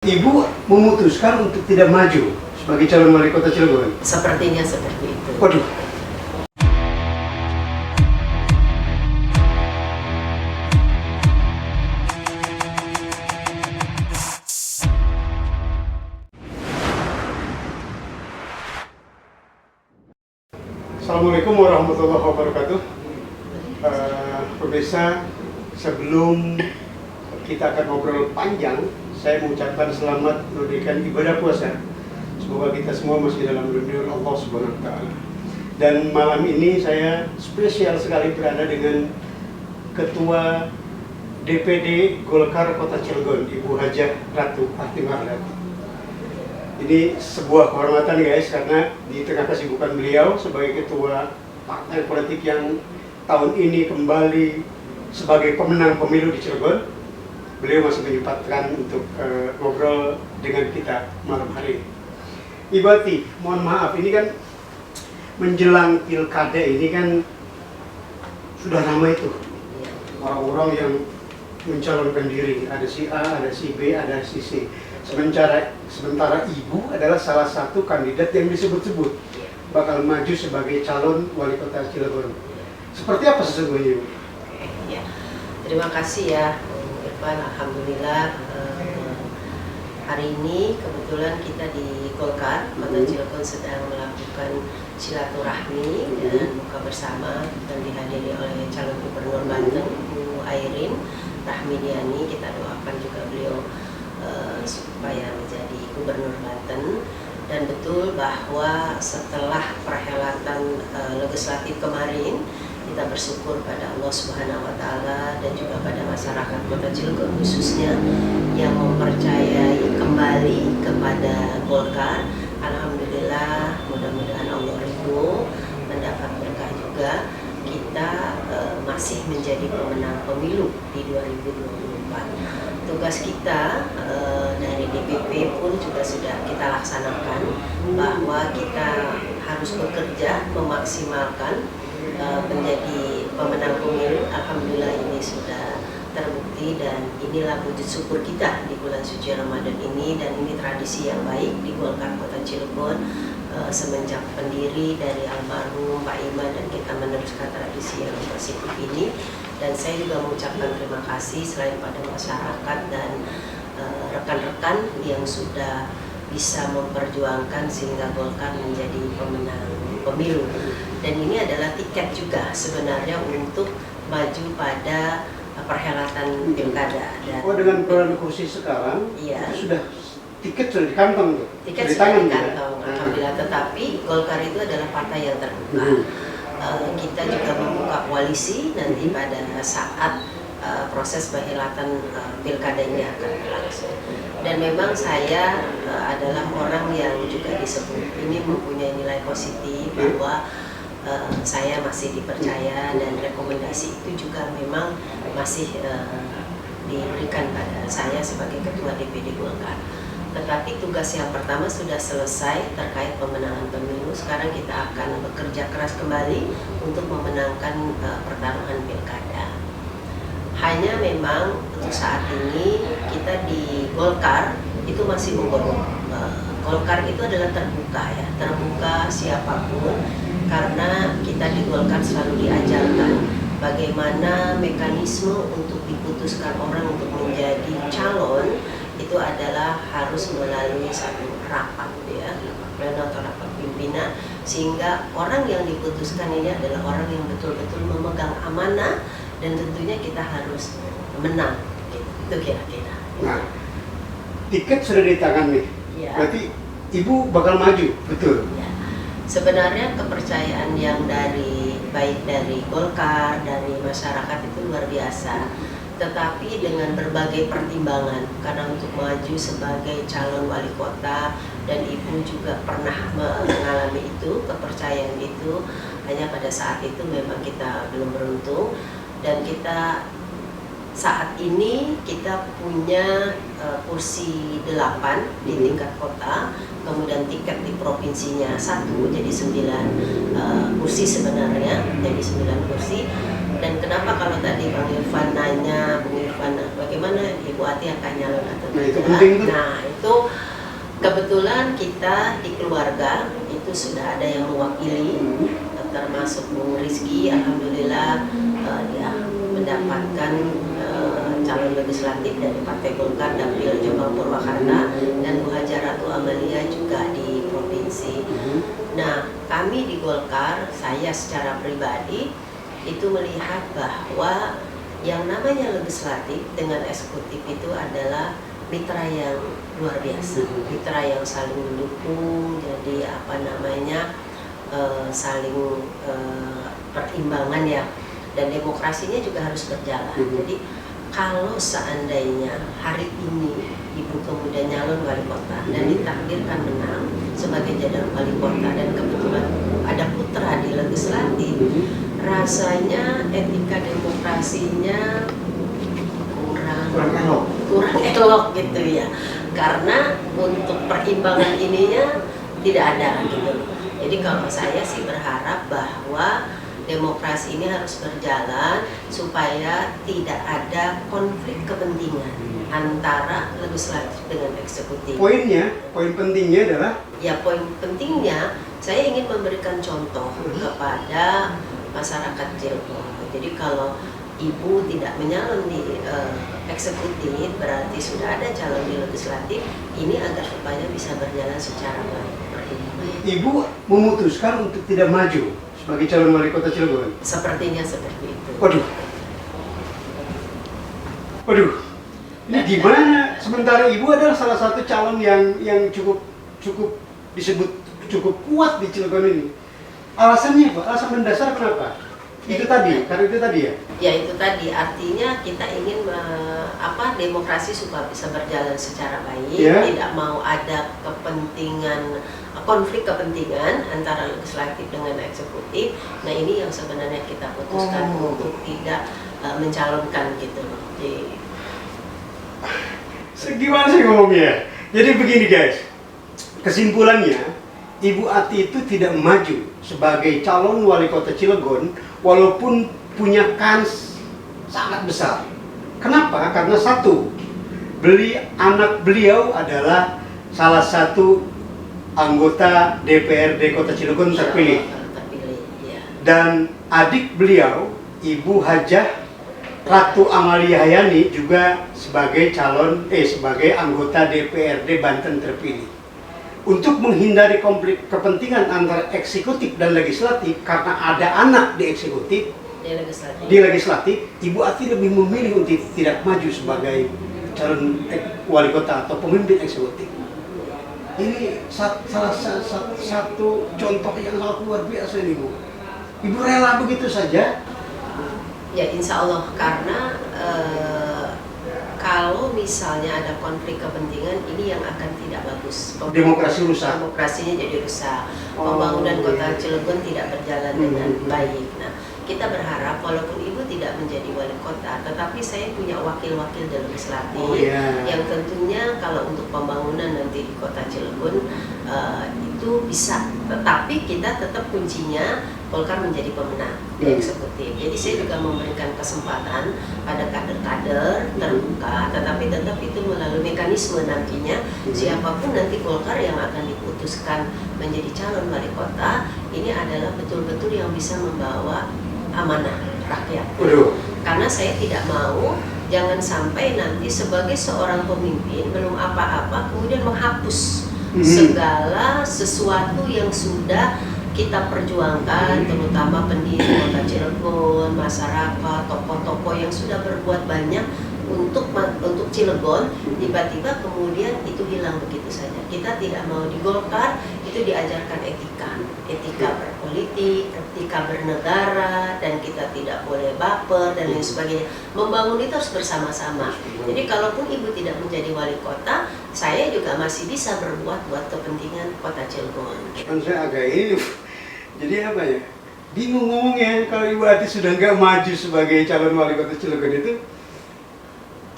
Ibu memutuskan untuk tidak maju sebagai calon wali kota Cilegon. Sepertinya seperti itu. Waduh. Assalamualaikum warahmatullahi wabarakatuh. Pemirsa, sebelum kita akan ngobrol panjang, saya mengucapkan selamat menunaikan ibadah puasa. Semoga kita semua masih dalam lindungan Allah Subhanahu wa Ta'ala. Dan malam ini saya spesial sekali berada dengan Ketua DPD Golkar Kota Cilegon, Ibu Hajah Ratu Ahtimardhani. Ini sebuah kehormatan guys, karena di tengah kesibukan beliau sebagai ketua partai politik yang tahun ini kembali sebagai pemenang pemilu di Cilegon, beliau masih menyempatkan untuk ngobrol dengan kita malam hari ini. Ibu Ati, mohon maaf, ini kan menjelang pilkada ini kan sudah ramai tuh orang-orang yang mencalonkan diri, ada si A, ada si B, ada si C. Sementara Ibu adalah salah satu kandidat yang disebut-sebut bakal maju sebagai calon wali kota Cilegon. Seperti apa sesungguhnya, Ibu? Ya, terima kasih ya, Irfan. Alhamdulillah hari ini kebetulan kita di Golkar Kota Cilegon sedang melakukan silaturahmi dan buka bersama dan dihadiri oleh calon gubernur Banten, Bu Airin Rahmidiani. Kita doakan juga beliau supaya menjadi gubernur Banten. Dan betul bahwa setelah perhelatan legislatif kemarin, kita bersyukur pada Allah Subhanahu wa Ta'ala dan juga pada masyarakat Kota Cilegon khususnya yang mempercayai kembali kepada Golkar. Alhamdulillah, mudah-mudahan Allah ridho, mendapat berkah juga. Kita masih menjadi pemenang pemilu di 2024. Tugas kita dari DPP pun juga sudah kita laksanakan, bahwa kita harus bekerja memaksimalkan menjadi pemenang pemilu. Alhamdulillah ini sudah terbukti dan inilah wujud syukur kita di bulan suci Ramadan ini, dan ini tradisi yang baik di Golkar Kota Cilegon semenjak pendiri dari almarhum Pak Iman, dan kita meneruskan tradisi yang positif ini. Dan saya juga mengucapkan terima kasih selain pada masyarakat dan rekan-rekan yang sudah bisa memperjuangkan sehingga Golkar menjadi pemenang pemilu. Dan ini adalah tiket juga sebenarnya untuk maju pada perhelatan pilkada. Oh, dengan perolehan kursi sekarang, iya, itu sudah tiket sudah di kantong tuh. Tiket sudah di kantong, alhamdulillah. Tetapi Golkar itu adalah partai yang terbuka. Kita juga membuka koalisi nanti pada saat proses perhelatan pilkada ini akan berlangsung. Dan memang saya adalah orang yang juga disebut ini mempunyai nilai positif, bahwa saya masih dipercaya dan rekomendasi itu juga memang masih diberikan pada saya sebagai ketua DPD Golkar. Tetapi tugas yang pertama sudah selesai terkait pemenangan pemilu. Sekarang kita akan bekerja keras kembali untuk memenangkan pertarungan pilkada. Hanya memang untuk saat ini kita di Golkar itu masih menggodok. Golkar itu adalah terbuka ya, terbuka siapapun, karena kita di Golkar selalu diajarkan bagaimana mekanisme untuk diputuskan orang untuk menjadi calon itu adalah harus melalui satu rapat ya, pleno atau rapat pimpinan, sehingga orang yang diputuskan ini adalah orang yang betul-betul memegang amanah, dan tentunya kita harus menang gitu kira-kira. Nah, tiket sudah di tangan nih, Ya. berarti Ibu bakal maju, betul? Ya. Sebenarnya kepercayaan yang baik dari Golkar, dari masyarakat itu luar biasa. Tetapi dengan berbagai pertimbangan, karena untuk maju sebagai calon wali kota, dan Ibu juga pernah mengalami itu, kepercayaan itu, hanya pada saat itu memang kita belum beruntung. Dan kita saat ini kita punya kursi 8 di tingkat kota, kemudian tiket di provinsinya 1, jadi 9 kursi sebenarnya, jadi 9 kursi. Dan kenapa kalau tadi Bang Irfan nanya, Bung Irfan, bagaimana bagaimana Ibu Ati akan nyalon atau Nah, itu tidak. penting tuh. Nah itu kebetulan kita di keluarga itu sudah ada yang mewakili, termasuk Bung Rizky, alhamdulillah dia mendapatkan calon legislatif dari Partai Golkar dapil Jombang Purwakarta, dan Bu Haja Ratu Amalia juga di provinsi. Nah, kami di Golkar, saya secara pribadi itu melihat bahwa yang namanya legislatif dengan eksekutif itu adalah mitra yang luar biasa, mitra yang saling mendukung, jadi saling perimbangan ya, dan demokrasinya juga harus berjalan. Jadi kalau seandainya hari ini Ibu kemudian nyalon wali kota dan ditakdirkan menang sebagai jadwal wali kota, dan kebetulan ada putra di legislatif, rasanya etika demokrasinya kurang elok gitu ya, karena untuk perimbangan ininya tidak ada gitu. Jadi kalau saya sih berharap bahwa demokrasi ini harus berjalan supaya tidak ada konflik kepentingan antara legislatif dengan eksekutif. Poin pentingnya adalah, ya poin pentingnya saya ingin memberikan contoh kepada masyarakat Cirebon. Jadi kalau Ibu tidak menyalon di eksekutif, berarti sudah ada calon di legislatif, ini agar supaya bisa berjalan secara baik. Ibu memutuskan untuk tidak maju sebagai calon wali kota Cilegon. Sepertinya seperti itu. Waduh, ini gimana? Sementara Ibu adalah salah satu calon yang cukup disebut cukup kuat di Cilegon ini. Alasannya apa? Alasan mendasar kenapa? Karena itu tadi ya? Ya itu tadi, artinya kita ingin demokrasi supaya bisa berjalan secara baik, tidak mau ada konflik kepentingan antara legislatif dengan eksekutif. Nah ini yang sebenarnya kita putuskan untuk tidak mencalonkan gitu loh. Gimana sih ngomongnya? Jadi begini guys, kesimpulannya Ibu Ati itu tidak maju sebagai calon wali kota Cilegon walaupun punya kans sangat besar. Kenapa? Karena satu, anak beliau adalah salah satu anggota DPRD Kota Cilegon terpilih. Dan adik beliau, Ibu Hajah Ratu Amalia Hayani juga sebagai sebagai anggota DPRD Banten terpilih. Untuk menghindari konflik kepentingan antara eksekutif dan legislatif, karena ada anak di eksekutif, di legislatif, Ibu Ati lebih memilih untuk tidak maju sebagai calon wali kota atau pemimpin eksekutif. Ini salah satu contoh yang sangat luar biasa ini, Bu. Ibu rela begitu saja? Ya insya Allah, karena kalau misalnya ada konflik kepentingan, ini yang akan tidak bagus. Demokrasi rusak. Demokrasinya jadi rusak. Pembangunan kota Cilegon tidak berjalan dengan baik. Nah, kita berharap walaupun Ibu tidak menjadi wali kota, tetapi saya punya wakil-wakil di legislatif yang tentunya kalau untuk pembangunan nanti di kota Cilegon itu bisa. Tetapi kita tetap kuncinya Golkar menjadi pemenang di eksekutif. Jadi saya juga memberikan kesempatan pada kader-kader terbuka, tetapi tetap itu melalui mekanisme nantinya siapapun nanti Golkar yang akan diputuskan menjadi calon wali kota, ini adalah betul-betul yang bisa membawa amanah rakyat. Karena saya tidak mau jangan sampai nanti sebagai seorang pemimpin belum apa-apa kemudian menghapus segala sesuatu yang sudah kita perjuangkan, terutama pendiri kota Cilegon, masyarakat, tokoh-tokoh yang sudah berbuat banyak untuk Cilegon, tiba-tiba kemudian itu hilang begitu saja. Kita tidak mau di Golkar itu diajarkan etika berpolitik, etika bernegara, dan kita tidak boleh baper dan lain sebagainya. Membangun itu harus bersama-sama. Jadi kalaupun Ibu tidak menjadi wali kota, saya juga masih bisa berbuat buat kepentingan kota Cilegon. Kan saya agak ini, jadi apa ya? Bingung ngomongnya kalau Ibu Ati sudah nggak maju sebagai calon wali kota Cilegon itu.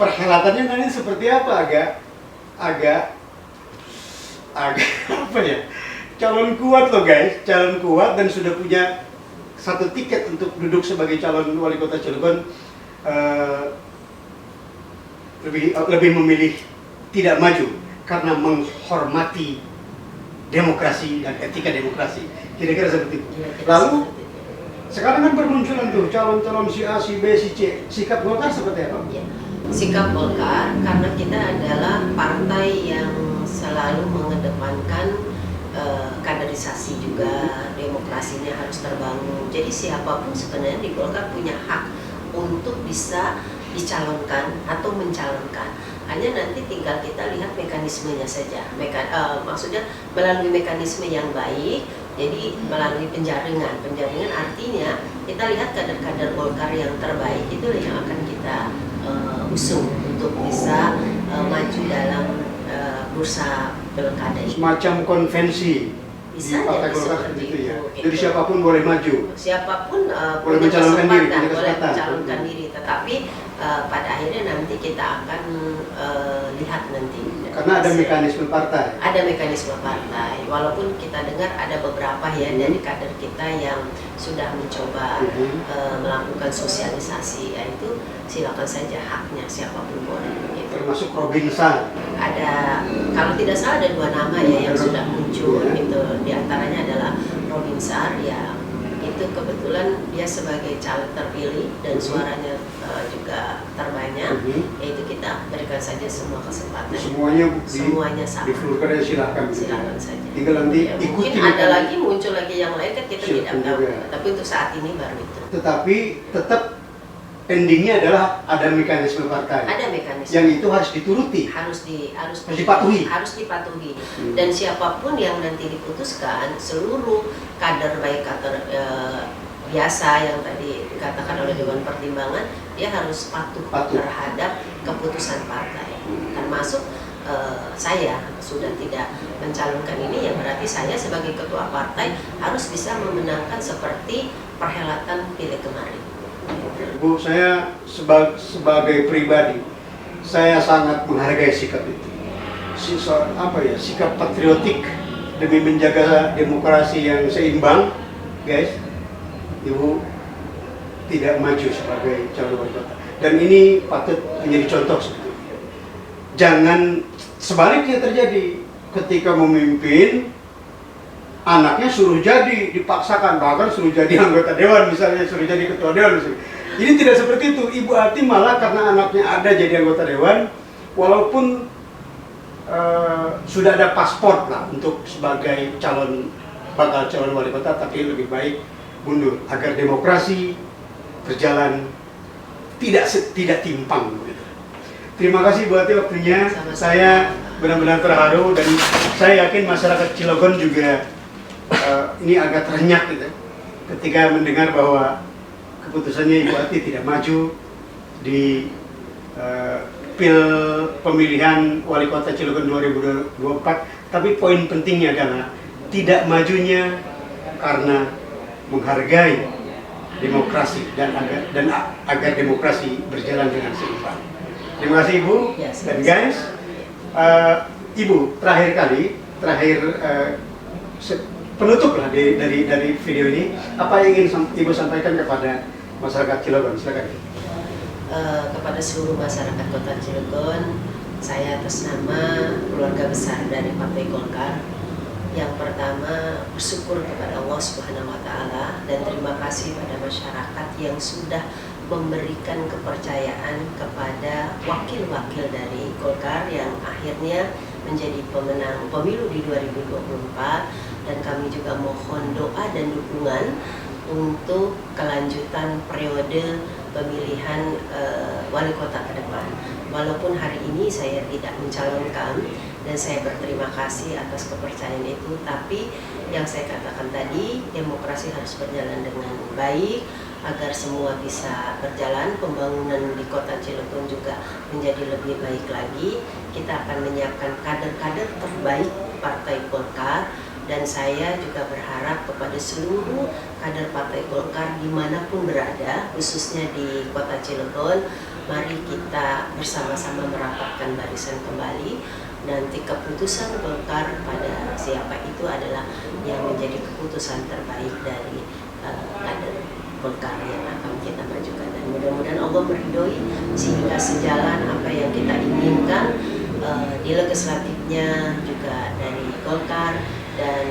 Perhelatannya nanti seperti apa? Agak apa ya? Calon kuat loh guys, calon kuat dan sudah punya satu tiket untuk duduk sebagai calon wali kota Cilegon. lebih memilih tidak maju karena menghormati demokrasi dan etika demokrasi. Kira-kira seperti itu. Lalu sekarang kan bermunculan tuh calon-calon si A, si B, si C. Sikap Golkar seperti apa? Ya. Sikap Golkar karena kita adalah partai yang selalu mengedepankan kaderisasi juga, demokrasinya harus terbangun. Jadi siapapun sebenarnya di Golkar punya hak untuk bisa dicalonkan atau mencalonkan. Hanya nanti tinggal kita lihat mekanismenya saja. Maksudnya melalui mekanisme yang baik. Jadi melalui penjaringan. Penjaringan artinya kita lihat kader-kader Golkar yang terbaik itu yang akan kita usung untuk bisa maju dalam bursa pilkada ini. Semacam konvensi Bisa di Partai jadi Golkar seperti itu ya. itu. Jadi siapapun boleh maju. Siapapun Boleh punya mencalonkan diri, kesempatan, punya boleh kesempatan. mencalonkan diri. Tetapi pada akhirnya nanti kita akan lihat nanti. Karena ada mekanisme partai. Ada mekanisme partai. Walaupun kita dengar ada beberapa ya dari kader kita yang sudah mencoba melakukan sosialisasi, yaitu silakan saja haknya siapapun boleh. Gitu. Termasuk Robinson. Ada, kalau tidak salah ada 2 nama ya yang sudah muncul. Itu diantaranya adalah Robin Sar ya. Itu kebetulan dia sebagai caleg terpilih dan suaranya juga terbanyak, yaitu kita berikan saja semua kesempatan. Semuanya sama. difulurkan silakan. Silakan saja. Tinggal nanti Ya, ikuti. mungkin ada lagi muncul lagi yang lain kan kita tidak tahu. Juga. Tapi untuk saat ini baru itu. Tetapi tetap endingnya adalah ada mekanisme partai. Ada mekanisme. Yang itu harus dituruti. Harus dipatuhi. Harus dipatuhi. Dan siapapun yang nanti diputuskan, seluruh kader baik kader biasa yang tadi dikatakan oleh Dewan Pertimbangan, dia harus patuh. Terhadap keputusan partai. Termasuk saya sudah tidak mencalonkan ini, ya berarti saya sebagai ketua partai harus bisa memenangkan seperti perhelatan pileg kemarin. Bu, saya sebagai pribadi, saya sangat menghargai sikap itu. Sikap patriotik demi menjaga demokrasi yang seimbang, guys. Ibu tidak maju sebagai calon wali kota, dan ini patut menjadi contoh sebetulnya. Jangan sebaliknya terjadi ketika memimpin, anaknya suruh jadi, dipaksakan, bahkan suruh jadi anggota dewan misalnya, suruh jadi ketua dewan misalnya. Ini tidak seperti itu. Ibu Ati malah karena anaknya ada jadi anggota dewan, walaupun sudah ada paspor lah untuk sebagai bakal calon wali kota, tapi lebih baik mundur agar demokrasi berjalan tidak timpang begitu. Terima kasih Bu Ati waktunya. Saya benar-benar terharu dan saya yakin masyarakat Cilegon juga ini agak terenyak gitu ketika mendengar bahwa keputusannya Ibu Ati tidak maju di pemilihan wali kota Cilegon 2024. Tapi poin pentingnya adalah tidak majunya karena menghargai demokrasi dan agar demokrasi berjalan dengan seimbang. Terima kasih Ibu dan guys. Ibu, terakhir penutup lah dari video ini, apa yang ingin Ibu sampaikan kepada masyarakat Cilegon? Silakan. Kepada seluruh masyarakat Kota Cilegon, saya atas nama keluarga besar dari Partai Golkar, yang pertama bersyukur kepada Allah Subhanahu wa Ta'ala dan terima kasih pada masyarakat yang sudah memberikan kepercayaan kepada wakil-wakil dari Golkar yang akhirnya menjadi pemenang pemilu di 2024, dan kami juga mohon doa dan dukungan untuk kelanjutan periode pemilihan wali kota ke depan. Walaupun hari ini saya tidak mencalonkan dan saya berterima kasih atas kepercayaan itu, tapi yang saya katakan tadi, demokrasi harus berjalan dengan baik agar semua bisa berjalan, pembangunan di kota Cilegon juga menjadi lebih baik lagi. Kita akan menyiapkan kader-kader terbaik Partai Golkar, dan saya juga berharap kepada seluruh kader Partai Golkar dimanapun berada, khususnya di kota Cilegon, mari kita bersama-sama merapatkan barisan kembali. Nanti keputusan Golkar pada siapa itu adalah yang menjadi keputusan terbaik dari kader Golkar yang akan kita majukan, dan mudah-mudahan Allah meridhoi sehingga sejalan apa yang kita inginkan di legislatifnya juga dari Golkar dan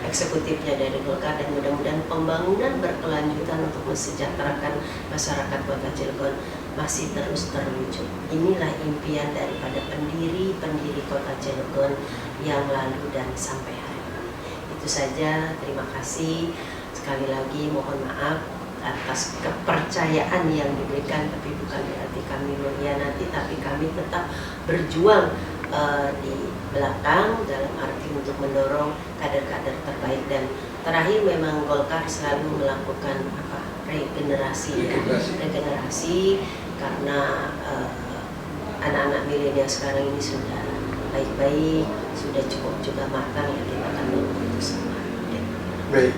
eksekutifnya dari Golkar, dan mudah-mudahan pembangunan berkelanjutan untuk mensejahterakan masyarakat Kota Cilegon masih terus terwujud. Inilah impian daripada pendiri Kota Cilegon yang lalu dan sampai hari ini. Itu saja, terima kasih. Sekali lagi mohon maaf atas kepercayaan yang diberikan, tapi bukan berarti kami mengkhianati, tapi kami tetap berjuang di belakang dalam arti untuk mendorong kader-kader terbaik. Dan terakhir memang Golkar selalu melakukan regenerasi karena anak-anak milenial sekarang ini sudah baik-baik, sudah cukup juga matang, ya kita akan dorong itu semua. Baik.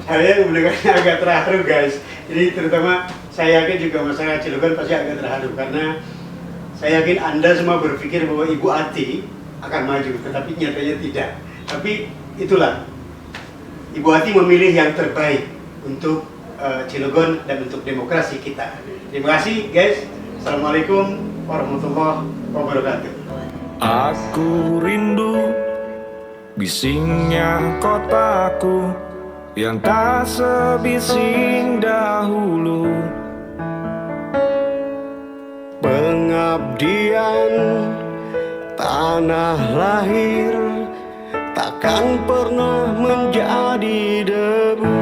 Saya mendengarnya agak terharu guys. Jadi terutama saya yakin juga masyarakat Cilegon pasti agak terharu karena saya yakin Anda semua berpikir bahwa Ibu Ati akan maju, tetapi nyatanya tidak. Tapi itulah, Ibu Ati memilih yang terbaik untuk Cilegon dan untuk demokrasi kita. Terima kasih guys. Assalamualaikum warahmatullahi wabarakatuh. Aku rindu bisingnya kotaku yang tak sebising dahulu. Pengabdian tanah lahir takkan pernah menjadi debu.